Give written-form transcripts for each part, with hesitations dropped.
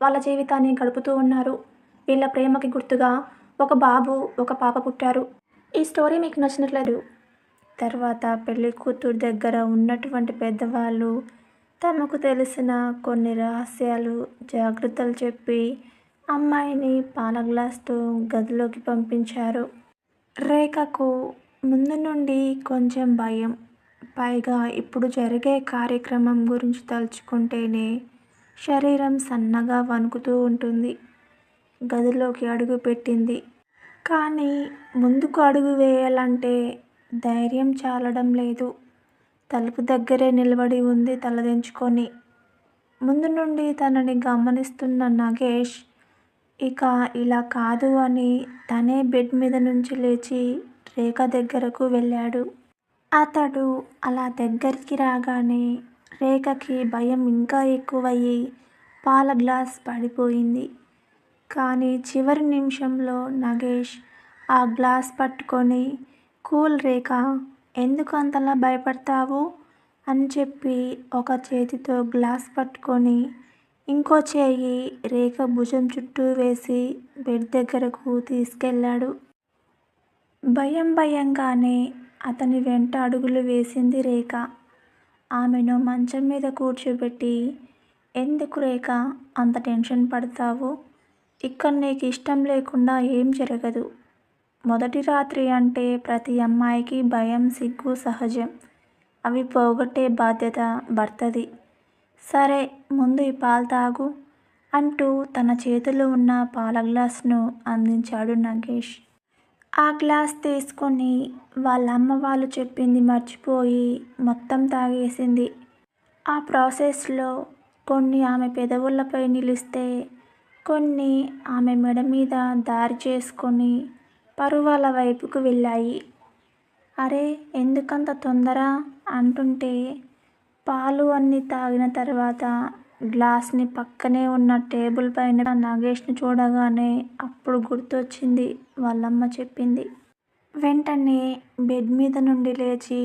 వాళ్ళ జీవితాన్ని గడుపుతూ ఉన్నారు. వీళ్ళ ప్రేమకి గుర్తుగా ఒక బాబు, ఒక పాప పుట్టారు. ఈ స్టోరీ మీకు నచ్చినట్లేదు. తర్వాత పెళ్లి కూతురు దగ్గర ఉన్నటువంటి పెద్దవాళ్ళు తమకు తెలిసిన కొన్ని రహస్యాలు, జాగ్రత్తలు చెప్పి అమ్మాయిని పాల గ్లాస్తో గదిలోకి పంపించారు. రేఖకు ముందు నుండి కొంచెం భయం. పైగా ఇప్పుడు జరిగే కార్యక్రమం గురించి తలుచుకుంటేనే శరీరం సన్నగా వణుకుతూ ఉంటుంది. గదిలోకి అడుగు పెట్టింది. కానీ ముందుకు అడుగు వేయాలంటే ధైర్యం చాలడం లేదు. తలుపు దగ్గరే నిలబడి ఉంది తలదించుకొని. ముందు నుండి తనని గమనిస్తున్న నగేష్ ఇక ఇలా కాదు అని తనే బెడ్ మీద నుంచి లేచి రేఖ దగ్గరకు వెళ్ళాడు. అతడు అలా దగ్గరికి రాగానే రేఖకి భయం ఇంకా ఎక్కువయ్యి పాల గ్లాస్ పడిపోయింది. కానీ చివరి నిమిషంలో నగేష్ ఆ గ్లాస్ పట్టుకొని, కూల్ రేఖ, ఎందుకు అంతలా భయపడతావు అని చెప్పి ఒక చేతితో గ్లాస్ పట్టుకొని ఇంకో చేయి రేఖ భుజం చుట్టూ వేసి బెడ్ దగ్గరకు తీసుకెళ్ళాడు. భయంగానే అతని వెంట అడుగులు వేసింది రేఖ. ఆమెను మంచం మీద కూర్చోబెట్టి, ఎందుకు రేఖ అంత టెన్షన్ పడతావు? ఇక్కడ నీకు ఇష్టం లేకుండా ఏం జరగదు. మొదటి రాత్రి అంటే ప్రతి అమ్మాయికి భయం, సిగ్గు సహజం. అవి పోగొట్టే బాధ్యత భర్తది. సరే, ముందు ఈ పాలు తాగు అంటూ తన చేతిలో ఉన్న పాల గ్లాస్ను అందించాడు నగేష్. ఆ గ్లాస్ తీసుకొని వాళ్ళ అమ్మ వాళ్ళు చెప్పింది మర్చిపోయి మొత్తం తాగేసింది. ఆ ప్రాసెస్లో కొన్ని ఆమె పెదవులపై నిలిస్తే, కొన్ని ఆమె మెడ మీద దారి చేసుకొని పరువాల వైపుకు వెళ్ళాయి. అరే, ఎందుకంత తొందర అంటుంటే పాలు అన్నీ తాగిన తర్వాత గ్లాస్ని పక్కనే ఉన్న టేబుల్ పైన నగేష్ని చూడగానే అప్పుడు గుర్తొచ్చింది వాళ్ళమ్మ చెప్పింది. వెంటనే బెడ్ మీద నుండి లేచి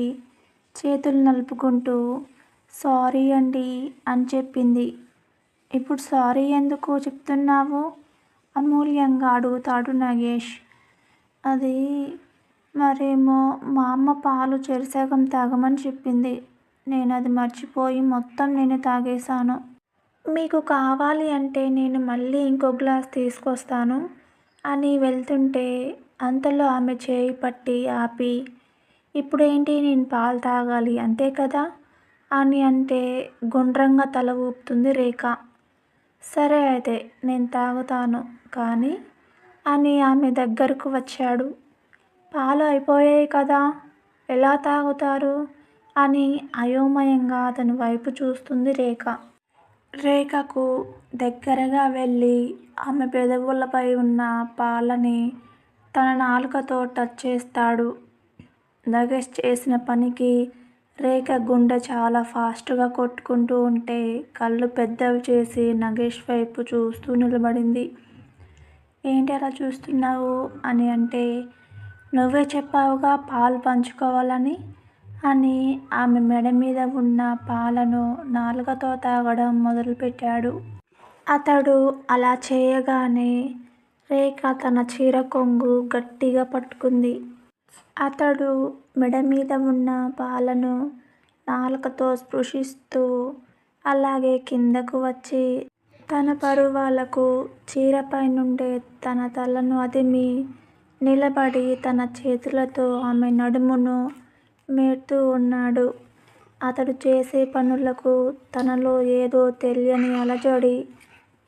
చేతులు నలుపుకుంటూ సారీ అండి అని చెప్పింది. ఇప్పుడు సారీ ఎందుకు చెప్తున్నావు అమూల్యంగా అడుగుతాడు నగేష్. అది మరేమో మా అమ్మ పాలు చెరిసగం తాగమని చెప్పింది. నేను అది మర్చిపోయి మొత్తం నేనే తాగేశాను. మీకు కావాలి అంటే నేను మళ్ళీ ఇంకో గ్లాస్ తీసుకొస్తాను అని వెళ్తుంటే అంతలో ఆమె చేయి పట్టి ఆపి, ఇప్పుడేంటి నేను పాలు తాగాలి అంతే కదా అని అంటే గుండ్రంగా తల ఊపుతుంది రేఖ. సరే అయితే నేను తాగుతాను కానీ అని ఆమె దగ్గరకు వచ్చాడు. పాలు అయిపోయాయి కదా, ఎలా తాగుతారు అని అయోమయంగా అతని వైపు చూస్తుంది రేఖ. రేఖకు దగ్గరగా వెళ్ళి ఆమె పెదవులపై ఉన్న పాలని తన నాలుకతో టచ్ చేస్తాడు. నగేష్ చేసిన పనికి రేఖ గుండె చాలా ఫాస్ట్గా కొట్టుకుంటూ ఉంటే కళ్ళు పెద్దవి చేసి నగేష్ వైపు చూస్తూ నిలబడింది. ఏంటి అలా చూస్తున్నావు అని అంటే, నువ్వే చెప్పావుగా పాలు పంచుకోవాలని అని ఆమె మెడ మీద ఉన్న పాలను నాలుకతో తాగడం మొదలుపెట్టాడు. అతడు అలా చేయగానే రేఖ తన చీర కొంగు గట్టిగా పట్టుకుంది. అతడు మెడ మీద ఉన్న పాలను నాలుకతో స్పృశిస్తూ అలాగే కిందకు వచ్చి తన పరువాలకు చీరపై నుండే తన తలను అదిమి నిలబడి తన చేతులతో ఆమె నడుమును మేడుతూ ఉన్నాడు. అతడు చేసే పనులకు తనలో ఏదో తెలియని అలజడి,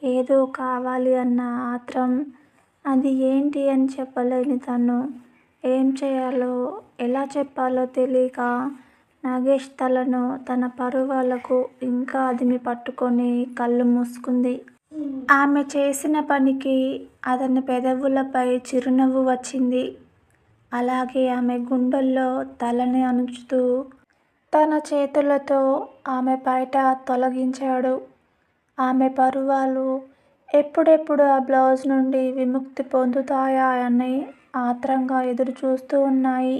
ఏదో కావాలి అన్న ఆత్రం. అది ఏంటి అని చెప్పలేని తను ఏం చేయాలో, ఎలా చెప్పాలో తెలియక నగేష్ తలను తన పరువాలకు ఇంకా అదిమి పట్టుకొని కళ్ళు మూసుకుంది. ఆమె చేసిన పనికి అతని పెదవులపై చిరునవ్వు వచ్చింది. అలాగే ఆమె గుండెల్లో తలని అణుచుతూ తన చేతులతో ఆమె పైట తొలగించాడు. ఆమె పరువాలు ఎప్పుడెప్పుడు ఆ బ్లౌజ్ నుండి విముక్తి పొందుతాయా అని ఆత్రంగా ఎదురు చూస్తూ ఉన్నాయి.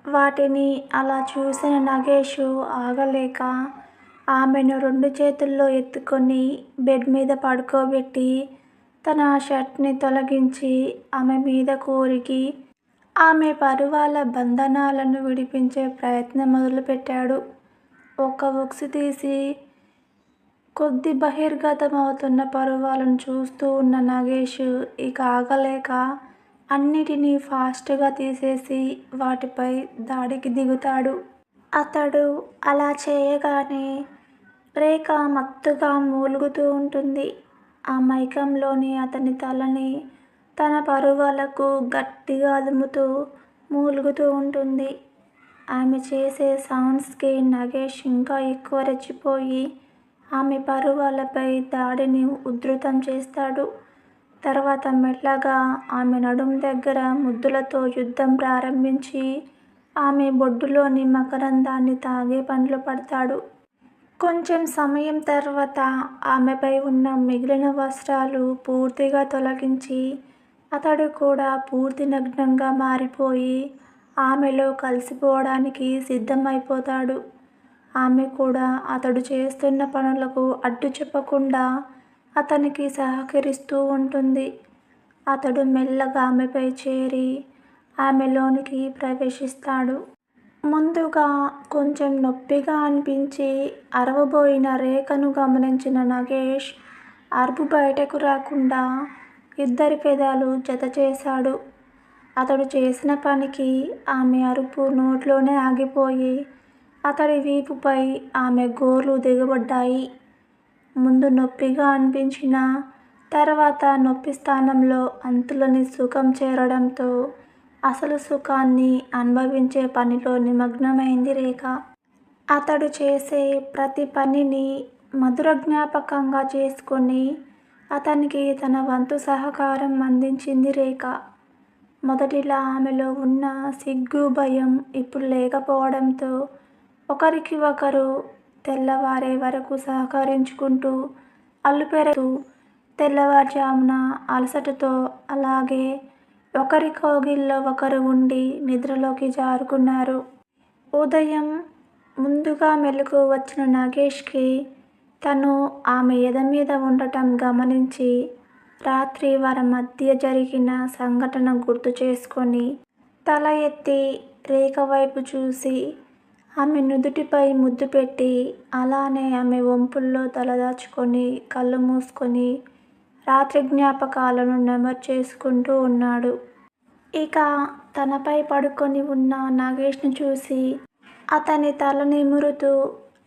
వాటిని అలా చూసిన నగేషు ఆగలేక ఆమెను 2 చేతుల్లో ఎత్తుకొని బెడ్ మీద పడుకోబెట్టి తన షర్ట్ని తొలగించి ఆమె మీద కోరిగి ఆమె పరువాల బంధనాలను విడిపించే ప్రయత్నం మొదలుపెట్టాడు. ఒక ఉక్సు తీసి కొద్ది బహిర్గతమవుతున్న పరువాలను చూస్తూ ఉన్న నగేష్ ఇక ఆగలేక అన్నిటినీ ఫాస్ట్గా తీసేసి వాటిపై దాడికి దిగుతాడు. అతడు అలా చేయగానే రేఖ మత్తుగా మూలుగుతూ ఉంటుంది. ఆ మైకంలోని అతని తలని తన పరువాలకు గట్టిగా అదుముతూ మూలుగుతూ ఉంటుంది. ఆమె చేసే సౌండ్స్కి నగేష్ ఇంకా ఎక్కువ రెచ్చిపోయి ఆమె పరువాలపై దాడిని ఉధృతం చేస్తాడు. తర్వాత మెల్లగా ఆమె నడుం దగ్గర ముద్దులతో యుద్ధం ప్రారంభించి ఆమె బొడ్డులోని మకరందాన్ని తాగే పనిలో పడతాడు. కొంచెం సమయం తర్వాత ఆమెపై ఉన్న మిగిలిన వస్త్రాలు పూర్తిగా తొలగించి అతడు కూడా పూర్తి నగ్నంగా మారిపోయి ఆమెలో కలిసిపోవడానికి సిద్ధమైపోతాడు. ఆమె కూడా అతడు చేస్తున్న పనులకు అడ్డు చెప్పకుండా అతనికి సహకరిస్తూ ఉంటుంది. అతడు మెల్లగా ఆమెపై చేరి ఆమెలోనికి ప్రవేశిస్తాడు. ముందుగా కొంచెం నొప్పిగా అనిపించి అరవబోయిన రేఖను గమనించిన నగేష్ అరుపు బయటకు రాకుండా ఇద్దరి పెదాలు జత చేశాడు. అతడు చేసిన పనికి ఆమె అరుపు నోట్లోనే ఆగిపోయి అతడి వీపుపై ఆమె గోర్లు దిగబడ్డాయి. ముందు నొప్పిగా అనిపించిన తర్వాత నొప్పి స్థానంలో అంతులని సుఖం చేరడంతో అసలు సుఖాన్ని అనుభవించే పనిలో నిమగ్నమైంది రేఖ. అతడు చేసే ప్రతి పనిని మధుర జ్ఞాపకంగా చేసుకొని అతనికి తన వంతు సహకారం అందించింది రేఖ. మొదటిలా ఆమెలో ఉన్న సిగ్గు భయం ఇప్పుడు లేకపోవడంతో ఒకరికి ఒకరు తెల్లవారే వరకు సహకరించుకుంటూ అల్లుపెరుతూ తెల్లవారుజామున అలసటతో అలాగే ఒకరి కౌగిల్లో ఒకరు ఉండి నిద్రలోకి జారుకున్నారు. ఉదయం ముందుగా మెలకువ వచ్చిన నగేష్కి తను ఆమె ఎద మీద ఉండటం గమనించి రాత్రి వారి మధ్య జరిగిన సంఘటన గుర్తు చేసుకొని తల ఎత్తి రేఖ వైపు చూసి ఆమె నుదుటిపై ముద్దు పెట్టి అలానే ఆమె వంపుల్లో తలదాచుకొని కళ్ళు మూసుకొని రాత్రి జ్ఞాపకాలను నెమరు చేసుకుంటూ ఉన్నాడు. ఇక తనపై పడుకొని ఉన్న నగేష్ను చూసి అతని తల నిమురుతూ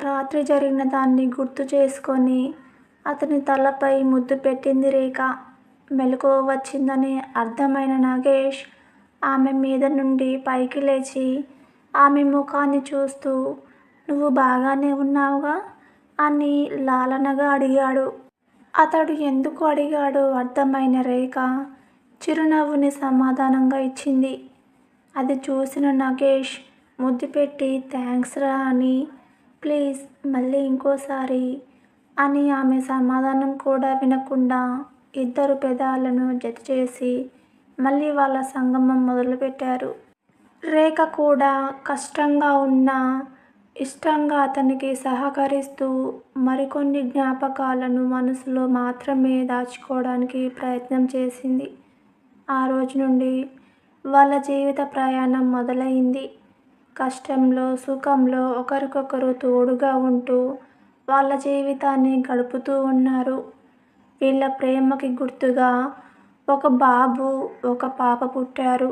రాత్రి జరిగిన దాన్ని గుర్తు చేసుకొని అతని తలపై ముద్దు పెట్టింది రేఖ. మెలకువ వచ్చిందని అర్థమైన నగేష్ ఆమె మీద నుండి పైకి లేచి ఆమె ముఖాన్ని చూస్తూ "నువ్వు బాగానే ఉన్నావుగా" అని లాలనగా అడిగాడు. అతడు ఎందుకు అడిగాడో అర్థమైన రేఖ చిరునవ్వుని సమాధానంగా ఇచ్చింది. అది చూసిన నగేష్ ముద్దు పెట్టి "థ్యాంక్స్ రా" అని "ప్లీజ్ మళ్ళీ ఇంకోసారి" అని ఆమె సమాధానం కూడా వినకుండా ఇద్దరు పెదాలను జత చేసి మళ్ళీ వాళ్ళ సంగమం మొదలుపెట్టారు. రేఖ కూడా కష్టంగా ఉన్నా ఇష్టంగా అతనికి సహకరిస్తూ మరికొన్ని జ్ఞాపకాలను మనసులో మాత్రమే దాచుకోవడానికి ప్రయత్నం చేసింది. ఆ రోజు నుండి వాళ్ళ జీవిత ప్రయాణం మొదలైంది. కష్టంలో సుఖంలో ఒకరికొకరు తోడుగా ఉంటూ వాళ్ళ జీవితాన్ని గడుపుతూ ఉన్నారు. వీళ్ళ ప్రేమకి గుర్తుగా ఒక బాబు ఒక పాప పుట్టారు.